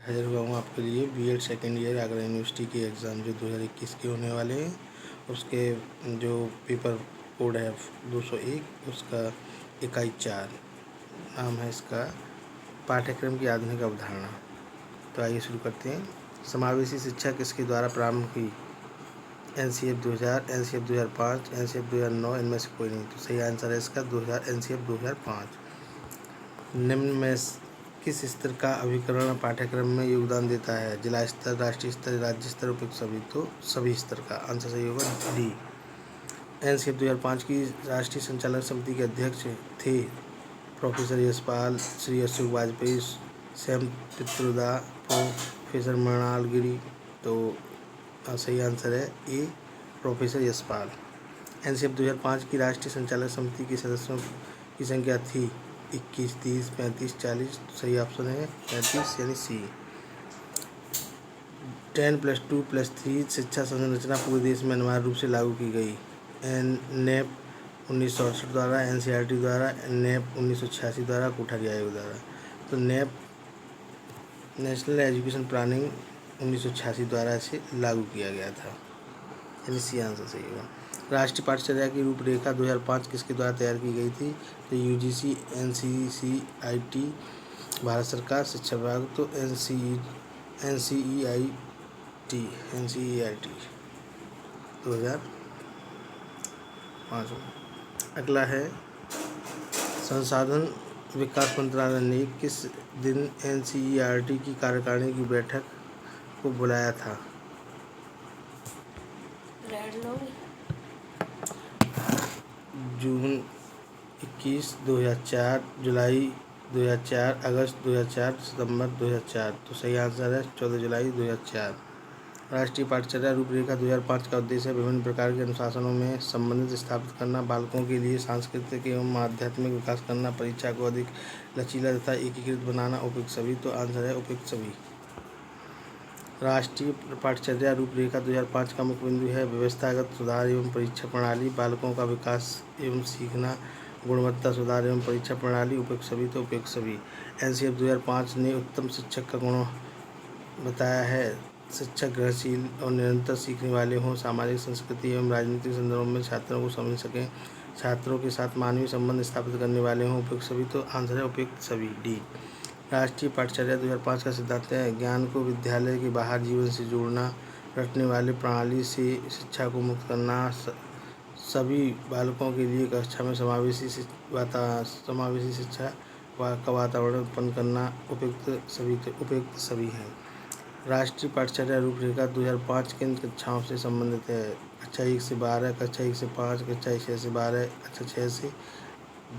हाजिर हुआ हूँ आपके लिए BEd second year Agra university के एग्ज़ाम जो 2021 के होने वाले हैं। उसके जो पेपर कोड है 201, उसका इकाई 4 नाम है इसका पाठ्यक्रम की आधुनिक अवधारणा। तो आइए शुरू करते हैं। समावेशी शिक्षा किसके द्वारा प्रारंभ हुई? एनसीएफ 2000, एनसीएफ 2005, एनसीएफ 2009, इनमें से कोई नहीं। तो सही आंसर है इसका 2000 एनसीएफ 2005। निम्न में किस स्तर का अभिकरण पाठ्यक्रम में योगदान देता है? जिला स्तर, राष्ट्रीय स्तर, राज्य स्तर, उपयुक्त सभी। तो सभी स्तर का आंसर सही होगा डी। एनसीएफ 2005 की राष्ट्रीय संचालन समिति के अध्यक्ष थे प्रोफेसर यशपाल, श्री अशोक वाजपेयी, श्याम पित्रोदा, प्रोफेसर मृणाल गिरी। तो सही आंसर है ए, प्रोफेसर यशपाल। एनसीएफ 2005 की राष्ट्रीय संचालक समिति के सदस्यों की संख्या थी 21, 30, 35, 40। सही ऑप्शन है 35 यानी सी। 10+2+3 शिक्षा संरचना पूरे देश में अनिवार्य रूप से लागू की गई। नेप 1968 द्वारा, एनसीईआरटी द्वारा, नेप 1986 द्वारा, कोठारी आयोग द्वारा। तो नेप नेशनल एजुकेशन प्लानिंग 1986 द्वारा इसे लागू किया गया था, यानी सी आंसर सही होगा। राष्ट्रीय पाठ्यचर्या की रूपरेखा 2005 किसके द्वारा तैयार की गई थी? तो यूजीसी, एनसीईआरटी, भारत सरकार, शिक्षा विभाग। तो एनसीईआरटी 2005 में। अगला है संसाधन विकास मंत्रालय ने किस दिन एनसीईआरटी की कार्यकारिणी की बैठक को बुलाया था? जून 21, 2004, जुलाई 2004, अगस्त 2004, सितंबर 2004। तो सही आंसर है 14 जुलाई 2004। राष्ट्रीय पाठ्यचर्या रूपरेखा 2005 का उद्देश्य है विभिन्न प्रकार के अनुशासनों में संबंधित स्थापित करना, बालकों के लिए सांस्कृतिक एवं आध्यात्मिक विकास करना, परीक्षा को अधिक लचीला तथा एकीकृत बनाना, उपयुक्त सभी। तो आंसर है उपयुक्त सभी। राष्ट्रीय पाठ्यचर्या रूपरेखा 2005 का मुख्य बिंदु है व्यवस्थागत सुधार एवं परीक्षा प्रणाली, बालकों का विकास एवं सीखना, गुणवत्ता सुधार एवं परीक्षा प्रणाली, उपयुक्त सभी। तो उपयुक्त सभी। एनसीएफ 2005 ने उत्तम शिक्षक का गुण बताया है शिक्षक ग्रहणशील और निरंतर सीखने वाले हों, सामाजिक, संस्कृति एवं राजनीतिक संदर्भों में छात्रों को समझ सकें, छात्रों के साथ मानवीय संबंध स्थापित करने वाले हों, उपयुक्त सभी। तो आंसर है उपयुक्त सभी डी। राष्ट्रीय पाठ्यचर्या 2005 का सिद्धांत है ज्ञान को विद्यालय के बाहर जीवन से जोड़ना, रटने वाली प्रणाली से शिक्षा को मुक्त करना, सभी बालकों के लिए कक्षा में समावेशी शिक्षा का वातावरण उत्पन्न करना, उपयुक्त सभी है। राष्ट्रीय पाठ्यचर्या रूपरेखा 2005 किन कक्षाओं से संबंधित है? कक्षा 1 से 12, कक्षा 1 से 5, कक्षा 6 से 12, कक्षा 6 से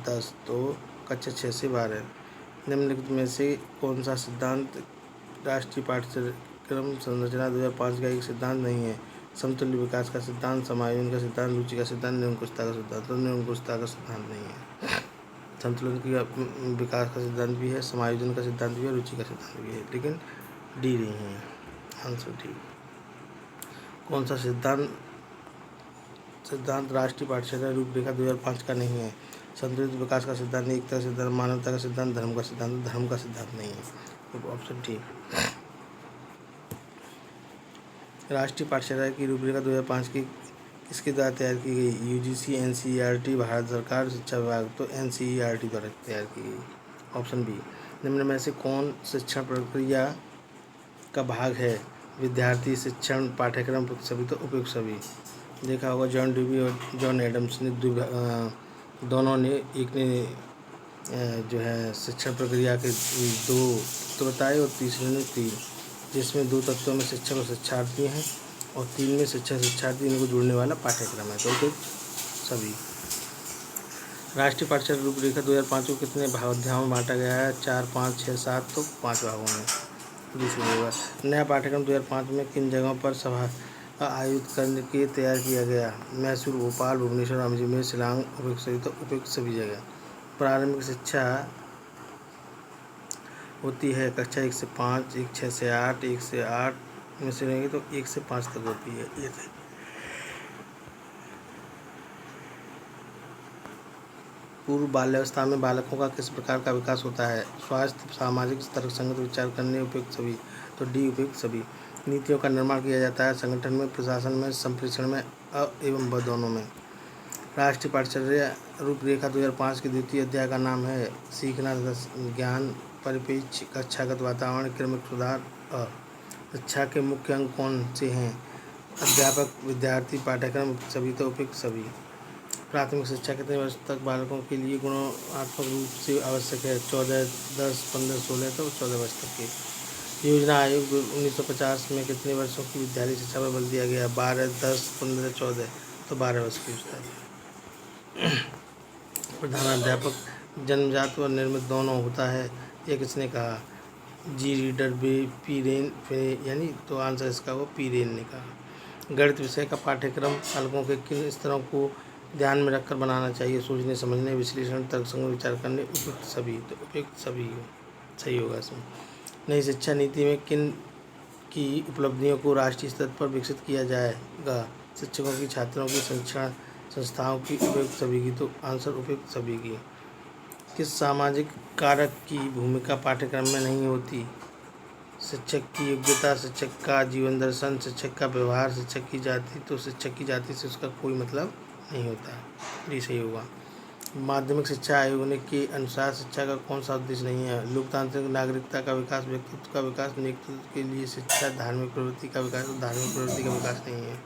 10। तो कक्षा 6 से 12। निम्नलिखित में से कौन सा सिद्धांत राष्ट्रीय पाठ्यक्रम संरचना 2005 का एक सिद्धांत नहीं है? समतुल्य विकास का सिद्धांत, समायोजन का सिद्धांत, रुचि का सिद्धांत, निरंकुशता का सिद्धांत। तो निरंकुशता का सिद्धांत नहीं है। संतुलन की विकास का सिद्धांत भी है, समायोजन का सिद्धांत भी है, रुचि का सिद्धांत भी है, लेकिन डी नहीं है आंसर डी। कौन सा सिद्धांत राष्ट्रीय पाठ्यचर्या रूपरेखा 2005 का नहीं है? संतुलित विकास का सिद्धांत, एकता का सिद्धांत, मानवता का सिद्धांत, धर्म का सिद्धांत। धर्म का सिद्धांत नहीं है, तो ऑप्शन डी। राष्ट्रीय पाठ्यचर्या की रूपरेखा 2005 की किसके द्वारा तैयार की गई? यूजीसी, एनसीईआरटी, भारत सरकार, शिक्षा विभाग। तो एनसीईआरटी द्वारा तैयार की गई, ऑप्शन बी। निम्न में से कौन शिक्षण प्रक्रिया का भाग है? विद्यार्थी शिक्षण पाठ्यक्रम, सभी। तो उपयुक्त सभी। देखा होगा जॉन ड्यूवी और जॉन एडम्स ने दोनों ने एक ने जो है शिक्षण प्रक्रिया के 2 तत्व बताए और तीसरे ने 3, जिसमें 2 तत्वों में शिक्षक और शिक्षार्थी हैं और 3 में शिक्षक शिक्षार्थी इनको जोड़ने वाला पाठ्यक्रम है। तो सभी। राष्ट्रीय पाठ्यचर्या रूपरेखा 2005 को कितने अध्यायों में बांटा गया है? 4, 5, 6, 7। तो 5 भागों में। दूसरी होगा नया पाठ्यक्रम 2005 में किन जगहों पर सभा आयोजित करके तैयार किया गया? मैसूर, भोपाल, भुवनेश्वर, अजमेर, शिलांग, उपयुक्त सभी। तो उपयुक्त सभी जगह। प्रारंभिक शिक्षा होती है कक्षा 1 से 5, 1 6 से 8, 1 से 8 में से रहेंगे तो 1 से 5 तक होती है। ये पूर्व बाल्यावस्था में बालकों का किस प्रकार का विकास होता है? स्वास्थ्य, सामाजिक, तर्कसंगत विचार करने, उपयुक्त सभी। तो डी उपयुक्त सभी। नीतियों का निर्माण किया जाता है संगठन में, प्रशासन में, संप्रेषण में एवं व दोनों में। राष्ट्रीय पाठ्यचर्या रूपरेखा 2005 के द्वितीय अध्याय का नाम है सीखना तथा ज्ञान परिप्रेक्ष्य, कक्षागत वातावरण, क्रमिक सुधार। शिक्षा के मुख्य अंग कौन से हैं? अध्यापक, विद्यार्थी, पाठ्यक्रम, सभी। तो उपयुक्त सभी। प्राथमिक शिक्षा कितने वर्ष तक बालकों के लिए गुणात्मक रूप से आवश्यक है? 14, 10, 15, 16। तो 14 वर्ष तक की। योजना आयोग 1950 में कितने वर्षों की विद्यालय शिक्षा पर बल दिया गया? 12, 10, 15, 14। तो 12 वर्ष की होता है। प्रधानाध्यापक जन्मजात व निर्मित दोनों होता है, यह किसने कहा? जी रीडर पीरेन यानी। तो आंसर इसका वो पीरेन ने कहा। गणित विषय का पाठ्यक्रम बालकों के किन स्तरों को ध्यान में रखकर बनाना चाहिए? सोचने, समझने, विश्लेषण, तर्कसंगत विचार करने, उपयुक्त सभी। तो उपयुक्त सभी सही होगा इसमें। नई शिक्षा नीति में किन की उपलब्धियों को राष्ट्रीय स्तर पर विकसित किया जाएगा? शिक्षकों की, छात्रों की, शिक्षण संस्थाओं की, उपयुक्त सभी की। तो आंसर उपयुक्त सभी की। किस सामाजिक कारक की भूमिका पाठ्यक्रम में नहीं होती? शिक्षक की योग्यता, शिक्षक का जीवन दर्शन, शिक्षक का व्यवहार, शिक्षक की जाति। तो शिक्षक की जाति से उसका कोई मतलब नहीं होता। ये सही होगा। माध्यमिक शिक्षा आयोग ने के अनुसार शिक्षा का कौन सा उद्देश्य नहीं है? लोकतांत्रिक नागरिकता का विकास, व्यक्तित्व का विकास, नेतृत्व के लिए शिक्षा, धार्मिक प्रवृत्ति का विकास। तो धार्मिक प्रवृत्ति का विकास नहीं है।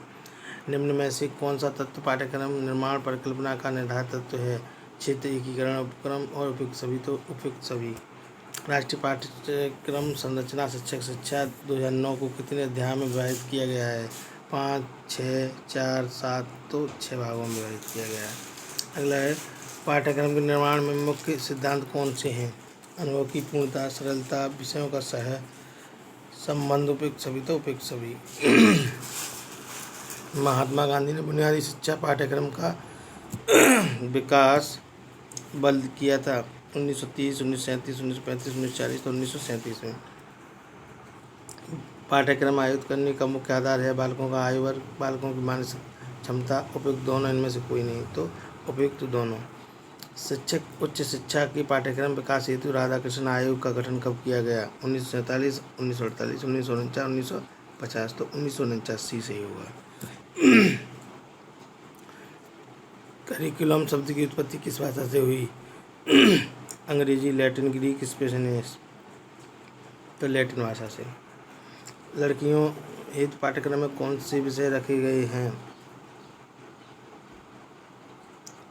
निम्न में से कौन सा तत्व पाठ्यक्रम निर्माण परिकल्पना का निर्धारक तत्व है? क्षेत्र, एकीकरण, उपक्रम और उपयुक्त सभी। तो उपयुक्त सभी। राष्ट्रीय पाठ्यक्रम संरचना शिक्षक शिक्षा 2009 को कितने अध्याय में विभाजित किया गया है? 5, 6, 4, 7। तो 6 भागों में विभाजित किया गया है। अगला है पाठ्यक्रम के निर्माण में मुख्य सिद्धांत कौन से हैं? अनुभव की पूर्णता, सरलता, विषयों का सह संबंध, उपयुक्त सभी। तो उपयुक्त सभी। महात्मा गांधी ने बुनियादी शिक्षा पाठ्यक्रम का विकास बल किया था 1930, 1937, 1935, 1940। तो 1937 में। पाठ्यक्रम आयोजित करने का मुख्य आधार है बालकों का आयु वर्ग, बालकों की मानसिक क्षमता। उपयुक्त दोनों, इनमें से कोई नहीं। तो उपयुक्त दोनों। शिक्षक उच्च शिक्षा के पाठ्यक्रम विकास हेतु राधाकृष्ण आयोग का गठन कब किया गया? 1947, 1948, 1949, 1950। तो 1949 सही होगा। करिकुलम शब्द की उत्पत्ति किस भाषा से हुई? अंग्रेजी, लैटिन, ग्रीक, स्पेनिश। तो लैटिन भाषा से। लड़कियों हेतु पाठ्यक्रम में कौन से विषय रखे गए हैं?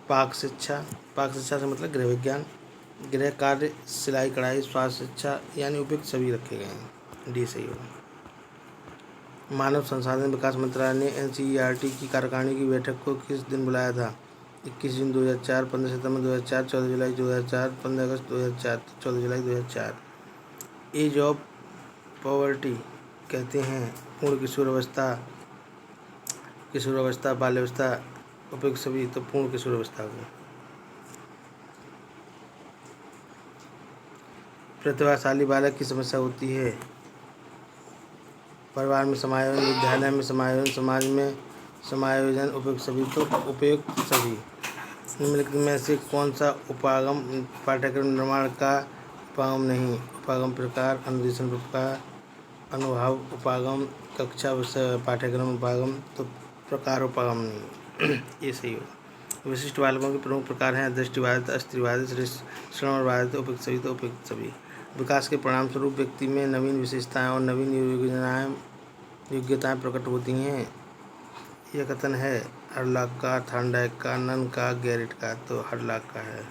पाक शिक्षा। पाक शिक्षा से मतलब गृह विज्ञान, गृह कार्य, सिलाई कढ़ाई, स्वास्थ्य शिक्षा यानी उपयुक्त सभी रखे गए हैं। डी सही होगा। मानव संसाधन विकास मंत्रालय ने एनसीईआरटी की कार्यकारिणी की बैठक को किस दिन बुलाया था? 21 जून 2004, 15 सितंबर 2004, 14 जुलाई 2004, 15 अगस्त 2004। 14 जुलाई 2004। एज ऑफ पॉवर्टी कहते हैं पूर्ण किशोरावस्था, किशोरावस्था, बाल्यावस्था, उपयुक्त सभी। तो पूर्ण किशोरावस्था को। प्रतिभाशाली बालक की समस्या होती है? परिवार में समायोजन, विद्यालय में समायोजन, समाज में समायोजन, उपयुक्त सभी। तो उपयुक्त सभी। निम्नलिखित में से कौन सा उपागम पाठ्यक्रम निर्माण का उपागम नहीं? उपागम प्रकार, अनुदेशन प्रकार, अनुभाव उपागम, कक्षा विषय पाठ्यक्रम उपागम। तो प्रकार उपागम नहीं। ये सही होगा। विशिष्ट बालकों के प्रमुख प्रकार हैं दृष्टिबाधित, अस्थिबाधित, श्रवणबाधित। उपयुक्त सभी। तो उपयुक्त सभी। विकास के परिणाम स्वरूप व्यक्ति में नवीन विशेषताएं और नवीन योग्यताएं प्रकट होती हैं। यह कथन है हरलॉक का, थॉर्नडाइक का, नन का, गैरेट का। तो हरलॉक का है।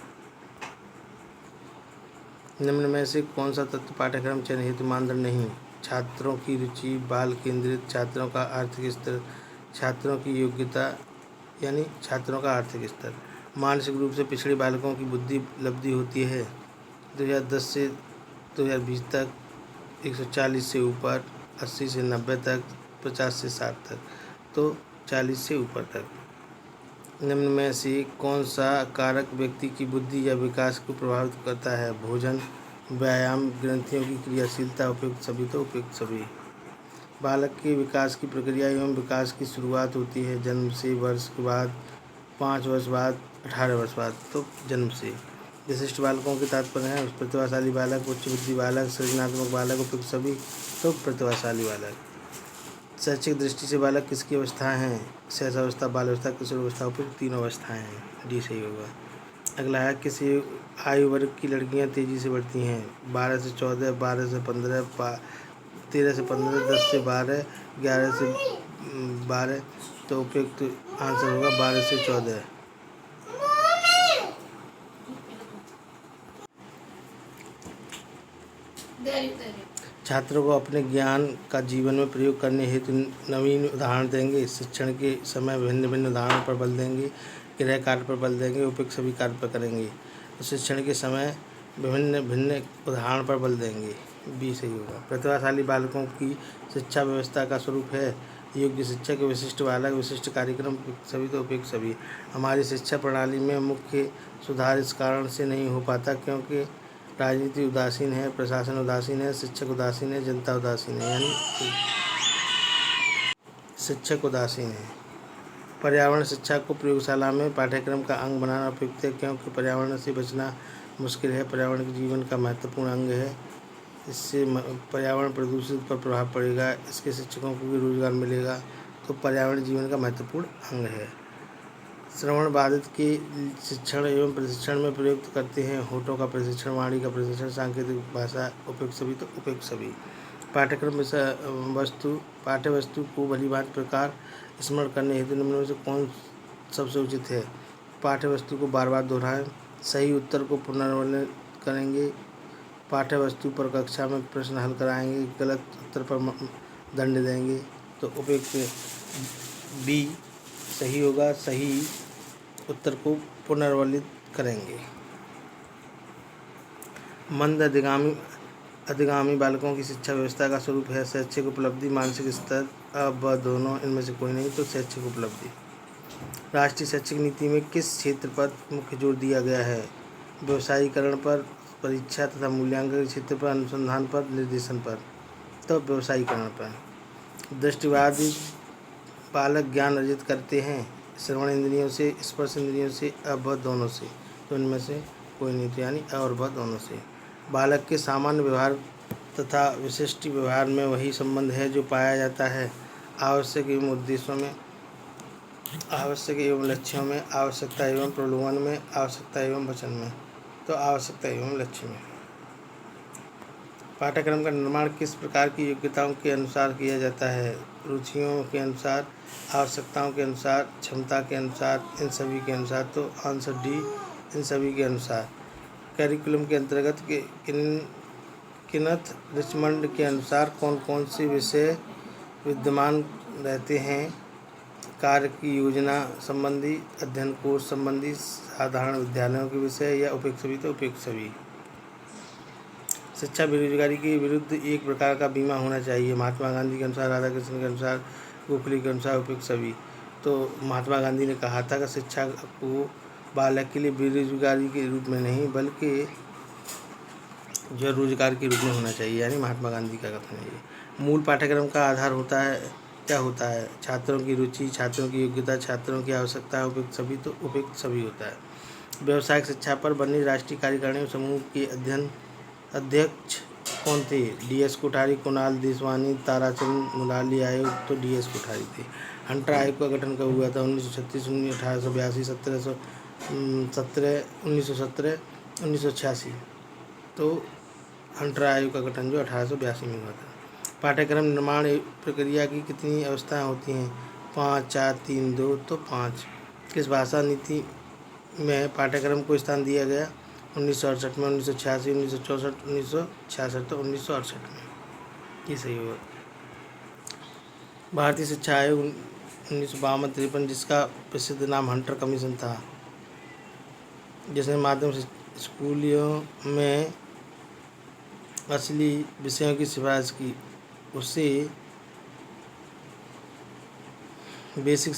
निम्न में से कौन सा तत्व पाठ्यक्रम चयन हेतु मानदंड नहीं? छात्रों की रुचि, बाल केंद्रित, छात्रों का आर्थिक स्तर, छात्रों की योग्यता यानी छात्रों का आर्थिक स्तर। मानसिक रूप से पिछड़े बालकों की बुद्धि लब्धि होती है 2010 से 2020 तक 140 से ऊपर, 80 से 90 तक, 50 से 60 तक। तो 40 से ऊपर तक। निम्न में से कौन सा कारक व्यक्ति की बुद्धि या विकास को प्रभावित करता है? भोजन, व्यायाम, ग्रंथियों की क्रियाशीलता। उपयुक्त सभी। तो उपयुक्त सभी। बालक के विकास की प्रक्रिया एवं विकास की शुरुआत होती है जन्म से वर्ष के बाद 5 वर्ष बाद, 18 वर्ष बाद, तो जन्म से। विशिष्ट बालकों के तात्पर्य हैं प्रतिभाशाली बालक, उच्च बुद्धि बालक, सृजनात्मक बालक, उपयुक्त सभी, तो प्रतिभाशाली बालक। शैक्षिक दृष्टि से बालक किसकी अवस्थाएं हैं? शैशवावस्था, बाल अवस्था, किशोर अवस्था, उपयुक्त तीनों अवस्थाएं हैं। डी सही होगा। अगला है, किसी आयु वर्ग की लड़कियां तेजी से बढ़ती हैं? 12 से 14, 12 से 15, 13 से 15, 10 से 12, 11 से 12, तो उपयुक्त आंसर होगा 12 से 14। छात्रों को अपने ज्ञान का जीवन में प्रयोग करने हेतु नवीन उदाहरण देंगे। शिक्षण के समय भिन्न भिन्न उदाहरणों पर बल देंगे। गृह कार्य पर बल देंगे। उपयुक्त सभी कार्य पर करेंगे। तो शिक्षण के समय विभिन्न भिन्न उदाहरण पर बल देंगे। बी सही होगा। प्रतिभाशाली बालकों की शिक्षा व्यवस्था का स्वरूप है योग्य शिक्षक, विशिष्ट बालक, विशिष्ट कार्यक्रम, उपयुक्त सभी, तो उपयुक्त सभी। हमारी शिक्षा प्रणाली में मुख्य सुधार इस कारण से नहीं हो पाता क्योंकि राजनीति उदासीन है, प्रशासन उदासीन है, शिक्षक उदासीन है, जनता उदासीन है, यानी शिक्षक उदासीन है। पर्यावरण शिक्षा को प्रयोगशाला में पाठ्यक्रम का अंग बनाना उपयुक्त है क्योंकि पर्यावरण से बचना मुश्किल है। पर्यावरण के जीवन का महत्वपूर्ण अंग है। इससे पर्यावरण प्रदूषित पर प्रभाव पड़ेगा, इसके शिक्षकों को भी रोजगार मिलेगा, तो पर्यावरण जीवन का महत्वपूर्ण अंग है। श्रवण बाधित के शिक्षण एवं प्रशिक्षण में प्रयुक्त करते हैं होठों का प्रशिक्षण, वाणी का प्रशिक्षण, सांकेतिक भाषा, उपयुक्त सभी, तो उपयुक्त सभी। पाठ्यक्रम विषय वस्तु पाठ्य वस्तु को भलीभांति प्रकार स्मरण करने हेतु निम्न में से कौन सबसे उचित है? पाठ्य वस्तु को बार बार दोहराएं, सही उत्तर को पुनरावृत्ति करेंगे, पाठ्य वस्तु पर कक्षा में प्रश्न हल कराएंगे, गलत उत्तर पर दंड देंगे, तो उपयुक्त बी सही होगा। सही उत्तर को पुनरावृत्त करेंगे। मंद अधिगामी बालकों की शिक्षा व्यवस्था का स्वरूप है शैक्षिक उपलब्धि, मानसिक स्तर, अब दोनों, इनमें से कोई नहीं, तो शैक्षिक उपलब्धि। राष्ट्रीय शैक्षिक नीति में किस क्षेत्र पर मुख्य जोर दिया गया है? व्यवसायीकरण पर, परीक्षा तथा मूल्यांकन के क्षेत्र पर, अनुसंधान पर, निर्देशन पर, तो व्यवसायीकरण पर। दृष्टिबाधित बालक ज्ञान अर्जित करते हैं श्रवण इंद्रियों से, स्पर्श इंद्रियों से, अब दोनों से, तो इनमें से कोई नहीं, तो यानी और व दोनों से। बालक के सामान्य व्यवहार तथा विशिष्ट व्यवहार में वही संबंध है जो पाया जाता है आवश्यक एवं उद्देश्यों में, आवश्यक एवं लक्ष्यों में, आवश्यकता एवं प्रलोभन में, आवश्यकता एवं वचन में, तो आवश्यकता एवं लक्ष्य में। पाठ्यक्रम का निर्माण किस प्रकार की योग्यताओं के अनुसार किया जाता है? रुचियों के अनुसार, आवश्यकताओं के अनुसार, क्षमता के अनुसार, इन सभी के अनुसार, तो आंसर डी इन सभी के अनुसार। कैरिकुलम के अंतर्गत किनथ रिचमंड के अनुसार कौन कौन से विषय विद्यमान रहते हैं? कार्य की योजना संबंधी, अध्ययन कोर्स संबंधी, साधारण विद्यालयों के विषय, या उपयुक्त सभी, तो उपयुक्त सभी। शिक्षा बेरोजगारी के विरुद्ध एक प्रकार का बीमा होना चाहिए। महात्मा गांधी के अनुसार, राधा कृष्ण के अनुसार, गोखले के अनुसार, उपयुक्त सभी। तो महात्मा गांधी ने कहा था कि शिक्षा को बालक के लिए बेरोजगारी के रूप में नहीं बल्कि जो रोजगार के रूप में होना चाहिए, यानी महात्मा गांधी का कथन है ये। मूल पाठ्यक्रम का आधार होता है, क्या होता है? छात्रों की रुचि, छात्रों की योग्यता, छात्रों की आवश्यकता, उपयुक्त सभी, तो उपयुक्त सभी होता है। व्यावसायिक शिक्षा पर बनी राष्ट्रीय कार्यकारिणी समूह के अध्यक्ष कौन थे? डी.एस. कोठारी, कुणाल देशवानी, ताराचंद मुलाली आयोग, तो डी.एस. कोठारी थे। हंटर आयोग का गठन कब हुआ था? 1936, 1882, 1717, 1917, 1986, तो हंटर आयोग का गठन जो 1882 में हुआ था। पाठ्यक्रम निर्माण प्रक्रिया की कितनी अवस्थाएं होती हैं? 5, 4, 3, 2, तो 5। किस भाषा नीति में पाठ्यक्रम को स्थान दिया गया? 1968 में, 1986, 1964, 1966, तो 1968 में, ये सही होगा। भारतीय शिक्षा आयोग 1952-53, जिसका प्रसिद्ध नाम हंटर कमीशन था, जिसने माध्यम स्कूलों में असली विषयों की सिफारिश की, उससे बेसिक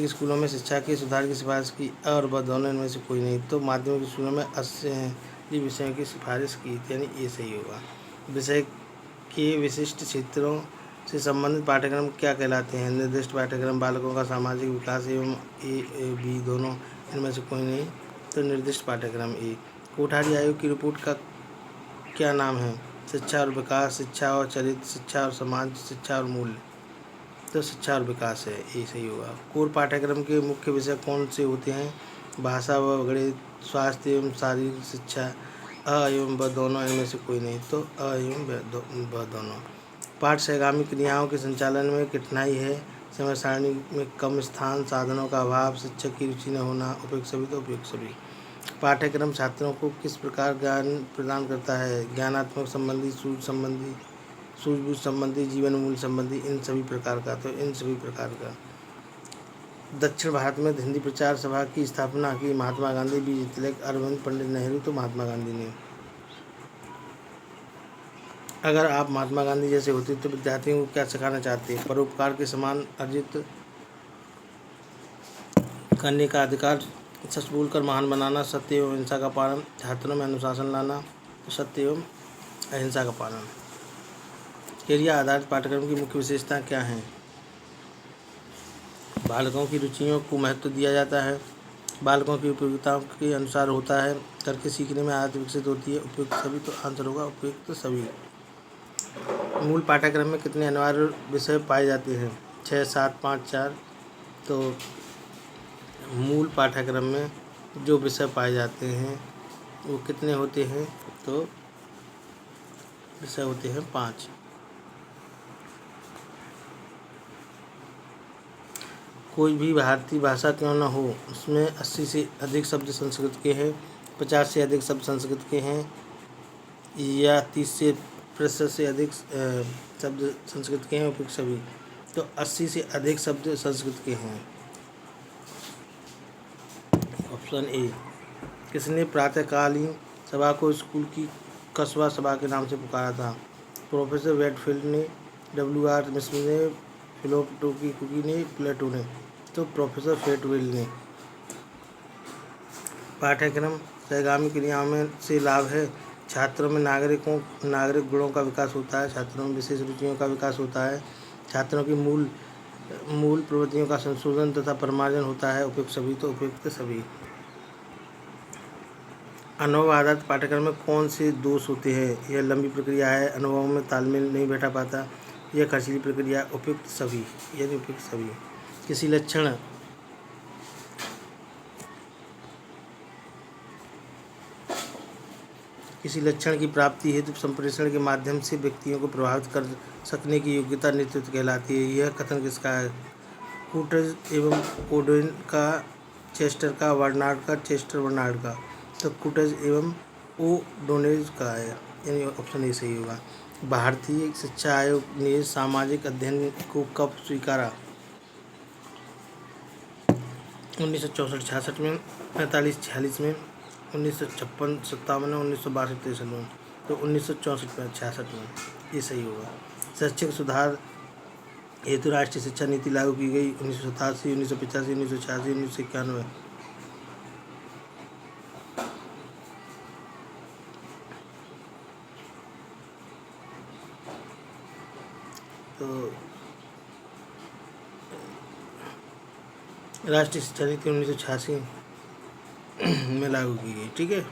स्कूलों में शिक्षा के सुधार की सिफारिश की, और वह दोनों इनमें से कोई नहीं, तो माध्यमिक स्कूलों में असली विषयों की सिफारिश की, यानी ये सही होगा। विषय के विशिष्ट क्षेत्रों से संबंधित पाठ्यक्रम क्या कहलाते हैं? निर्दिष्ट पाठ्यक्रम बालकों का सामाजिक विकास एवं बी दोनों, इनमें से कोई नहीं। तो निर्दिष्ट पाठ्यक्रम ए। कोठारी आयोग की रिपोर्ट का क्या नाम है? शिक्षा और विकास, शिक्षा और चरित्र, शिक्षा और समाज, शिक्षा और मूल्य। तो शिक्षा और विकास है, ये सही होगा। कोर पाठ्यक्रम के मुख्य विषय कौन से होते हैं? भाषा व गणित, स्वास्थ्य एवं शारीरिक शिक्षा, अ एवं ब दोनों, इनमें से कोई नहीं। तो अ एवं ब दोनों। पाठ सहगामी क्रियाओं के संचालन में कठिनाई है? समय सारणी में कम स्थान, साधनों का अभाव, शिक्षक की रुचि न होना, उपयुक्त सभी। तो उपयुक्त सभी। पाठ्यक्रम छात्रों को किस प्रकार ज्ञान प्रदान करता है? ज्ञानात्मक संबंधी, सूझबूझ संबंधी, जीवन मूल्य संबंधी, इन सभी प्रकार का। तो इन सभी प्रकार का। दक्षिण भारत में हिंदी प्रचार सभा की स्थापना की? महात्मा गांधी, बी तिलक, अरविंद, पंडित नेहरू। तो महात्मा गांधी ने। अगर आप महात्मा गांधी जैसे होते तो विद्यार्थियों को क्या सिखाना चाहते? परोपकार के समान अर्जित करने का अधिकार, सच बोलकर महान बनाना, सत्य एवं अहिंसा का पालन, छात्रों में अनुशासन लाना, सत्य एवं अहिंसा का पालन। क्रिया आधारित पाठ्यक्रम की मुख्य विशेषताएं क्या हैं? बालकों की रुचियों को महत्व दिया जाता है, बालकों की उपयोगिताओं के अनुसार होता है, करके सीखने में आदत विकसित होती है। उपयुक्त सभी। तो आंसर होगा उपयुक्त सभी। मूल पाठ्यक्रम में कितने अनिवार्य विषय पाए जाते हैं? 6, 7, 5, 4। तो मूल पाठ्यक्रम में जो विषय पाए जाते हैं वो कितने होते हैं? तो विषय होते हैं 5। कोई भी भारतीय भाषा क्यों न हो, उसमें 80 से अधिक शब्द संस्कृत के हैं, 50 से अधिक शब्द संस्कृत के हैं, या 30% से अधिक शब्द संस्कृत के हैं। उपयुक्त सभी। तो 80 से अधिक शब्द संस्कृत के हैं। Option A. किसने प्रातःकालीन सभा को स्कूल की कस्बा सभा के नाम से पुकारा था? प्रोफेसर वेडफील्ड ने, W.R. मिश्र ने, फिलोटोकी ने, प्लेटो ने। तो प्रोफेसर वेडफील्ड ने। पाठ्यक्रम सहगामी क्रियाओं में से लाभ है? छात्रों में नागरिक गुणों का विकास होता है, छात्रों में विशेष रुचियों का विकास होता है, छात्रों की मूल प्रवृत्तियों का संशोधन तथा परिमार्जन होता है। उपयुक्त सभी। तो उपयुक्त सभी। अनुभव आधारित पाठ्यक्रम में कौन से दोष होते हैं? यह लंबी प्रक्रिया है, अनुभव में तालमेल नहीं बैठा पाता, यह खर्चीली प्रक्रिया। उपयुक्त सभी, यानी उपयुक्त सभी। किसी लक्षण की प्राप्ति हेतु संप्रेषण के माध्यम से व्यक्तियों को प्रभावित कर सकने की योग्यता नेतृत्व कहलाती है। यह कथन किसका है? कूटज एवं ओडोइन का, चेस्टर का, बर्नार्ड का, चेस्टर बर्नार्ड का। तो कूटज एवं ओडोनेज का है, यानी ऑप्शन ए सही होगा। भारतीय शिक्षा आयोग ने सामाजिक अध्ययन को कब स्वीकारा? 1964-66 में, 45-46 में, 1956-57 में, 1962-63 में। तो 1964-66 में, ये सही होगा। शैक्षिक सुधार हेतु राष्ट्रीय शिक्षा नीति लागू की गई 1987, 1985, 1986, 1991। तो राष्ट्रीय शिक्षा नीति 1986 में लागू की गई। ठीक है।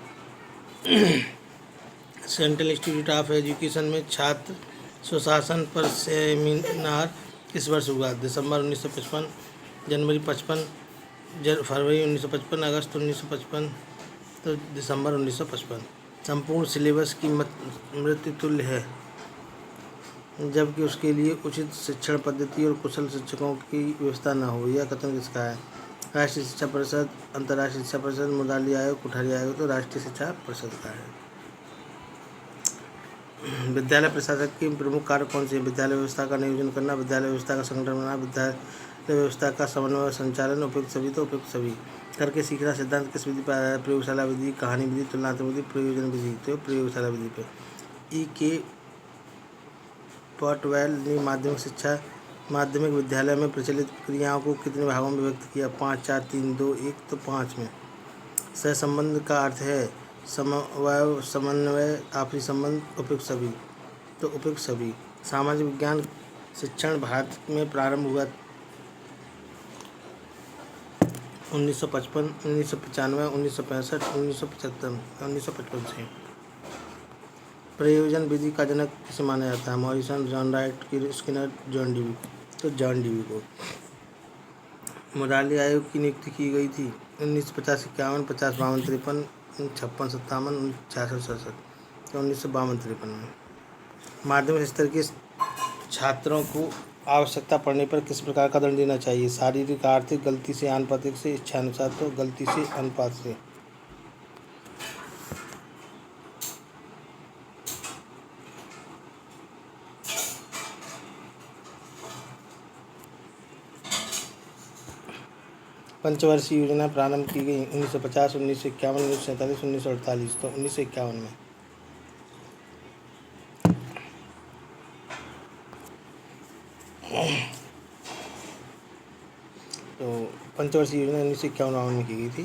सेंट्रल इंस्टीट्यूट ऑफ एजुकेशन में छात्र स्वशासन पर सेमिनार किस वर्ष हुआ? दिसंबर 1955, जनवरी 55, फरवरी 1955, अगस्त 1955। तो दिसंबर 1955। संपूर्ण सिलेबस की मृत्यु तुल्य है, जबकि उसके लिए उचित शिक्षण पद्धति और कुशल शिक्षकों की व्यवस्था न हो। यह कथन किसका है? राष्ट्रीय शिक्षा परिषद, अंतर्राष्ट्रीय शिक्षा परिषद, मुदाली आयोग, कोठारी आयोग। तो राष्ट्रीय शिक्षा परिषद का है। विद्यालय प्रशासक के प्रमुख कार्य कौन से हैं? विद्यालय व्यवस्था का नियोजन करना, विद्यालय व्यवस्था का संगठन बनाना, विद्यालय व्यवस्था का समन्वय और संचालन। उपयुक्त सभी। तो उपयुक्त सभी। करके सीखना सिद्धांत किस विधि पर आधारित है? प्रयोगशाला विधि, कहानी विधि, तुलनात्मक विधि, प्रयोजन विधि। तो प्रयोगशाला विधि पे। E.K. पॉटवेल ने माध्यमिक विद्यालय में प्रचलित क्रियाओं को कितने भागों में व्यक्त किया? 5, 4, 3, 2, 1। तो 5 में। सहसंबंध का अर्थ है समवाय, समन्वय, आपसी संबंध। उपयुक्त सभी। तो उपयुक्त सभी। सामाजिक विज्ञान शिक्षण भारत में प्रारंभ हुआ 1955, 1995, 1965, 1975, 1955 से। प्रयोजन विधि का जनक किसे माना जाता है? Morrison, John Wright, Skinner, John Dewey. तो जॉन डीवी को। मुरारली आयोग की नियुक्ति की गई थी 1950, 51, 50, 52, 53, 56, 57, 66, 67। तो 1952, 53 में। माध्यमिक स्तर के छात्रों को आवश्यकता पड़ने पर किस प्रकार का दंड देना चाहिए? शारीरिक, आर्थिक, गलती से, आनुपातिक से, इच्छानुसार। तो गलती से, अनुपात से। पंचवर्षीय योजना प्रारंभ की गई 1950, 1951, 1947, 1948। तो 1951 में। तो पंचवर्षीय योजना 1951 में की गई थी।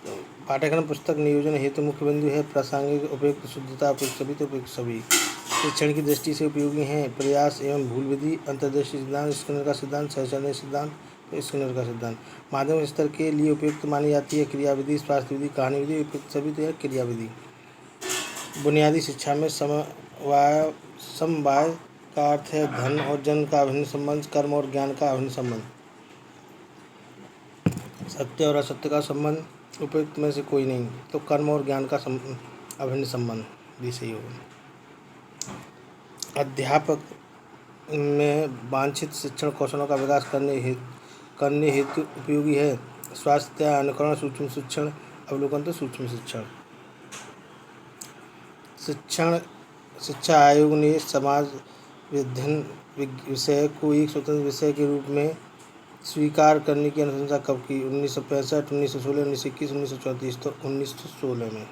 तो पाठ्यक्रम पुस्तक नियोजन हेतु मुख्य बिंदु है प्रासंगिक, उपयुक्त, शुद्धता, उपयुक्त सभी। तो उपयुक्त सभी। शिक्षण की दृष्टि से उपयोगी हैं प्रयास एवं भूल विधि, अंतर्दृष्टि सिद्धांत, स्किनर का सिद्धांत, सहचर्य सिद्धांत। तो स्किनर का सिद्धांत। माध्यमिक स्तर के लिए उपयुक्त मानी जाती है क्रियाविधि, स्वास्थ्य विधि, कहानी विधि। उपयुक्त सभी तो है क्रियाविधि। बुनियादी शिक्षा में समवाय का अर्थ है धन और जन का अभिन्न संबंध, कर्म और ज्ञान का अभिन्न संबंध, सत्य और असत्य का संबंध। उपयुक्त में से कोई नहीं। तो कर्म और ज्ञान का अभिन्न संबंध भी सही होगा। अध्यापक में वांछित शिक्षण कौशलों का विकास करने हेतु उपयोगी है स्वास्थ्य अनुकरण, सूक्ष्म शिक्षण, अवलोकन। तो सूक्ष्म शिक्षा आयोग ने समाज विज्ञान विषय को एक स्वतंत्र विषय के रूप में स्वीकार करने की अनुशंसा कब की? 1965, 1916, 1921, 1934। तो 1916 में।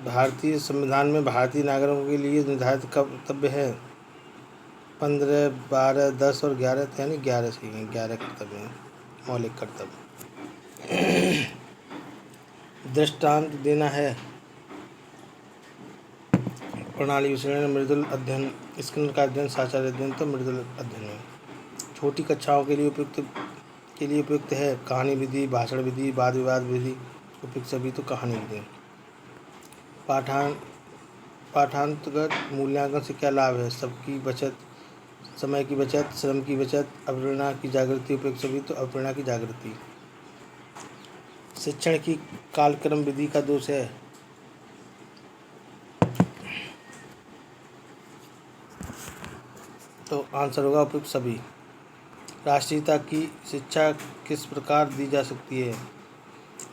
भारतीय संविधान में भारतीय नागरिकों के लिए निर्धारित कर्तव्य है 15, 12, 10 और 11। यानी 11 सही हैं। 11 कर्तव्य हैं, मौलिक कर्तव्य। दृष्टांत देना है प्रणाली विश्लेषण, मृदुल अध्ययन, स्किनर का अध्ययन, साचार्य अध्ययन। तो मृदुल अध्ययन में। छोटी कक्षाओं के लिए उपयुक्त है कहानी विधि, भाषण विधि, वाद विवाद विधि। उपयुक्त सभी। तो कहानी विधि। पाठांतर्गत मूल्यांकन से क्या लाभ है? सबकी बचत, समय की बचत, श्रम की बचत, अवप्रेरणा की जागृति। उपयुक्त सभी। तो अवप्रेरणा की जागृति। शिक्षण की कालक्रम विधि का दोष है? तो आंसर होगा उपयुक्त सभी। राष्ट्रीयता की शिक्षा किस प्रकार दी जा सकती है?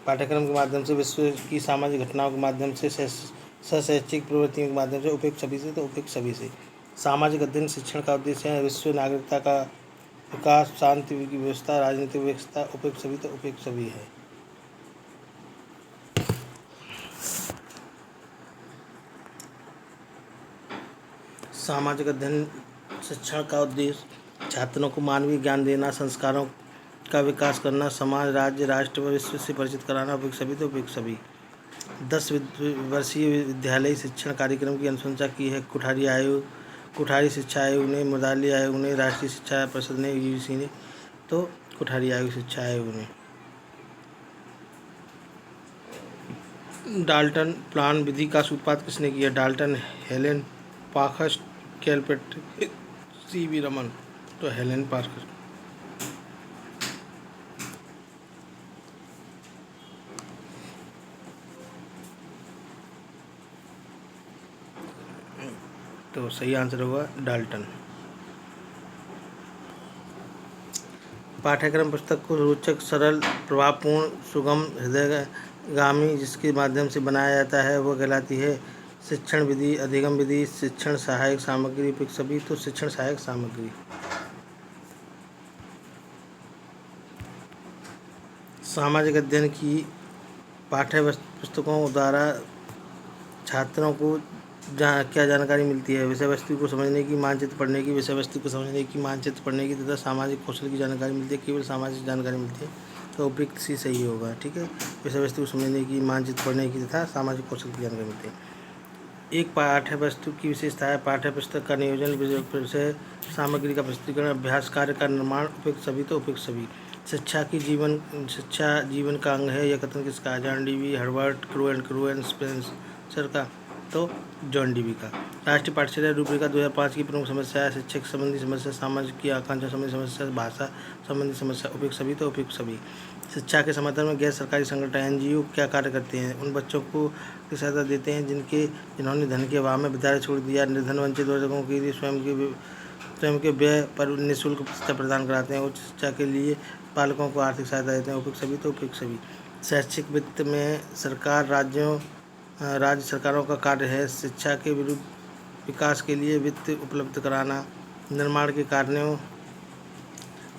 पाठ्यक्रम के माध्यम से, विश्व की सामाजिक घटनाओं के माध्यम से, शैक्षिक प्रवृत्तियों के माध्यम से। उपयुक्त सभी से। तो उपयुक्त सभी से। सामाजिक अध्ययन शिक्षण का उद्देश्य है विश्व नागरिकता का विकास, शांति की व्यवस्था, राजनीतिक व्यवस्था। उपयुक्त सभी। तो उपयुक्त सभी है। सामाजिक अध्ययन शिक्षण का उद्देश्य छात्रों को मानवीय ज्ञान देना, संस्कारों का विकास करना, समाज, राज्य, राष्ट्र व विश्व से परिचित कराना। उपयुक्त सभी। तो उपयुक्त सभी। 10 वर्षीय विद्यालयी शिक्षण कार्यक्रम की अनुशंसा की है कुठारी शिक्षा आयोग ने, मुरारली आयोग ने, राष्ट्रीय शिक्षा परिषद ने, यूजीसी ने। तो कुठारी आयोग, शिक्षा आयोग ने। डाल्टन प्लान विधि का सूत्रपात किसने किया? Dalton, Helen, Parkhurst, Kilpatrick, C V Raman. तो हेलेन पार्खस्ट। तो सही आंसर होगा डाल्टन। पाठ्यक्रम पुस्तक को रोचक, सरल, प्रभावपूर्ण, सुगम, हृदयगामी जिसके माध्यम से बनाया जाता है वह कहलाती है शिक्षण विधि, अधिगम विधि, शिक्षण सहायक सामग्री। उपयुक्त सभी। तो शिक्षण सहायक सामग्री। सामाजिक अध्ययन की पाठ्य पुस्तकों द्वारा छात्रों को क्या जानकारी मिलती है? विषय वस्तु को समझने की, मानचित्र पढ़ने की, विषय वस्तु को समझने की, मानचित्र पढ़ने की तथा सामाजिक कौशल की जानकारी मिलती है। केवल सामाजिक जानकारी मिलती है। तो उपयुक्त सी सही होगा। ठीक है। विषय वस्तु को समझने की, मानचित्र पढ़ने की तथा सामाजिक कौशल की जानकारी मिलती है। एक पाठ्य वस्तु की विशेषता है पाठ्य पुस्तक का नियोजन, विषय सामग्री का प्रस्तुतिकरण, अभ्यास कार्य का निर्माण। उपयुक्त सभी तो उपयुक्त सभी। शिक्षा जीवन का अंग है, यह कथन किसका है? जॉन डीवी, हर्बर्ट क्रूएन, स्पेंसर का, तो जॉन डीवी का। राष्ट्रीय पाठ्यचर्या रूपरेखा 2005 की प्रमुख समस्या है शिक्षक संबंधी समस्या, सामाजिक की आकांक्षा संबंधी समस्या, भाषा संबंधी समस्या। उपयुक्त सभी तो उपयुक्त सभी। शिक्षा के समर्थन में गैर सरकारी संगठन एनजीओ क्या कार्य करते हैं? उन बच्चों को की सहायता देते हैं जिन्होंने धन के अभाव में विद्यालय छोड़ दिया। निर्धन वंचित वर्गों के लिए स्वयं के व्यय पर निःशुल्क शिक्षा प्रदान कराते हैं। उच्च शिक्षा के लिए पालकों को आर्थिक सहायता देते हैं। उपयुक्त सभी तो उपयुक्त सभी। शैक्षिक वित्त में राज्य सरकारों का कार्य है शिक्षा के विकास के लिए वित्त उपलब्ध कराना। निर्माण के कार्यों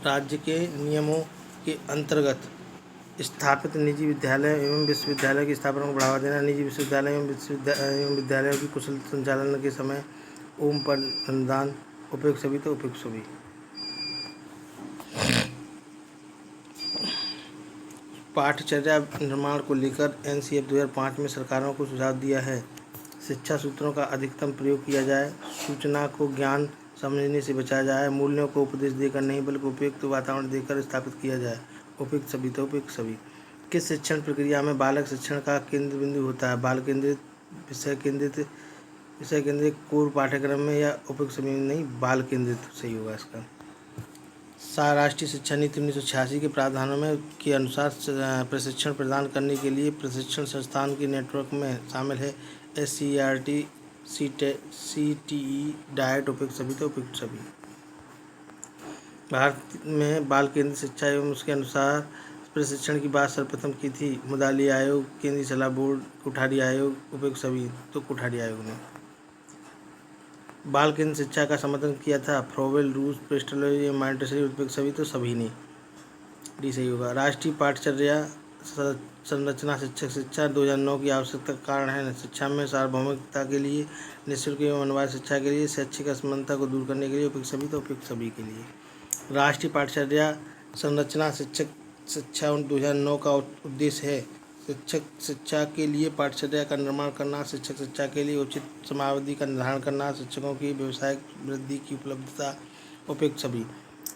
राज्य के नियमों के अंतर्गत स्थापित निजी विद्यालय एवं विश्वविद्यालय की स्थापना को बढ़ावा देना। निजी विश्वविद्यालय एवं विद्यालयों की कुशल संचालन के समय ओम पर अनुदान। उपयुक्त सभी तो उपयुक्त सभी। पाठ्यचर्या निर्माण को लेकर एनसीएफ 2005 में सरकारों को सुझाव दिया है। शिक्षा सूत्रों का अधिकतम प्रयोग किया जाए, सूचना को ज्ञान समझने से बचाया जाए, मूल्यों को उपदेश देकर नहीं बल्कि उपयुक्त वातावरण देकर स्थापित किया जाए। उपयुक्त सभी तो उपयुक्त सभी। किस शिक्षण प्रक्रिया में बालक शिक्षण का केंद्र बिंदु होता है? बाल केंद्रित, विषय केंद्रित पूर्व पाठ्यक्रम में, या उपयुक्त सभी नहीं, बाल केंद्रित सही होगा इसका। राष्ट्रीय शिक्षा नीति 1986 के प्रावधानों में के अनुसार प्रशिक्षण प्रदान करने के लिए प्रशिक्षण संस्थान के नेटवर्क में शामिल है SCERT, CTE, डाइट। उपयुक्त सभी तो उपयुक्त सभी। भारत में बाल केंद्रित शिक्षा एवं उसके अनुसार प्रशिक्षण की बात सर्वप्रथम की थी मुदालिया आयोग, केंद्रीय सलाह बोर्ड, कुठारी आयोग। उपयुक्त सभी तो कुठारी आयोग ने। बाल केंद्र शिक्षा का समर्थन किया था फ्रोवेल, रूस, पेस्टलोई, मॉन्टेसरी। उपयुक्त सभी तो सभी ने, डी सही होगा। राष्ट्रीय पाठ्यचर्या संरचना शिक्षक शिक्षा 2009 की आवश्यकता का कारण है। शिक्षा में सार्वभौमिकता के लिए, निःशुल्क एवं अनिवार्य शिक्षा के लिए, शैक्षिक असमानता को दूर करने के लिए। उपयुक्त सभी तो उपयुक्त सभी के लिए। राष्ट्रीय पाठ्यचर्या संरचना शिक्षक शिक्षा 2009 का उद्देश्य है शिक्षक शिक्षा के लिए पाठ्यचर्या का निर्माण करना, शिक्षक शिक्षा के लिए उचित समयावधि का निर्धारण करना, शिक्षकों की व्यावसायिक वृद्धि की उपलब्धता। उपयुक्त सभी।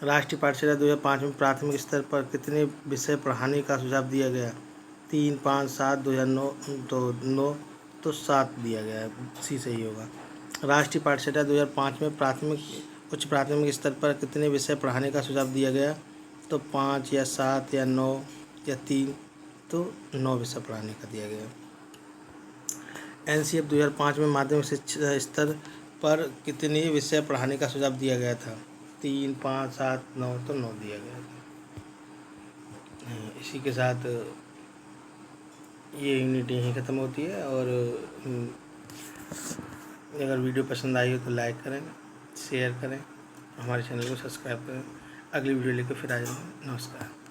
राष्ट्रीय पाठ्यचर्या 2005 में प्राथमिक स्तर पर कितने विषय पढ़ाने का सुझाव दिया गया? 3, 5, 7। 2009 तो 9 तो 7 दिया गया है, सी सही होगा। राष्ट्रीय पाठ्यचर्या 2005 में उच्च प्राथमिक स्तर पर कितने विषय पढ़ाने का सुझाव दिया गया? तो 5 या 7 या 9 या 3, तो 9 विषय पढ़ाने का दिया गया। एनसीएफ 2005 में माध्यमिक शिक्षा स्तर पर कितने विषय पढ़ाने का सुझाव दिया गया था? 3, 5, 7, 9 तो 9 दिया गया था। इसी के साथ ये यूनिट यहीं ख़त्म होती है। और अगर वीडियो पसंद आई हो तो लाइक करें, शेयर करें, हमारे चैनल को सब्सक्राइब करें। अगली वीडियो लेकर फिर आ जाएंगे। नमस्कार।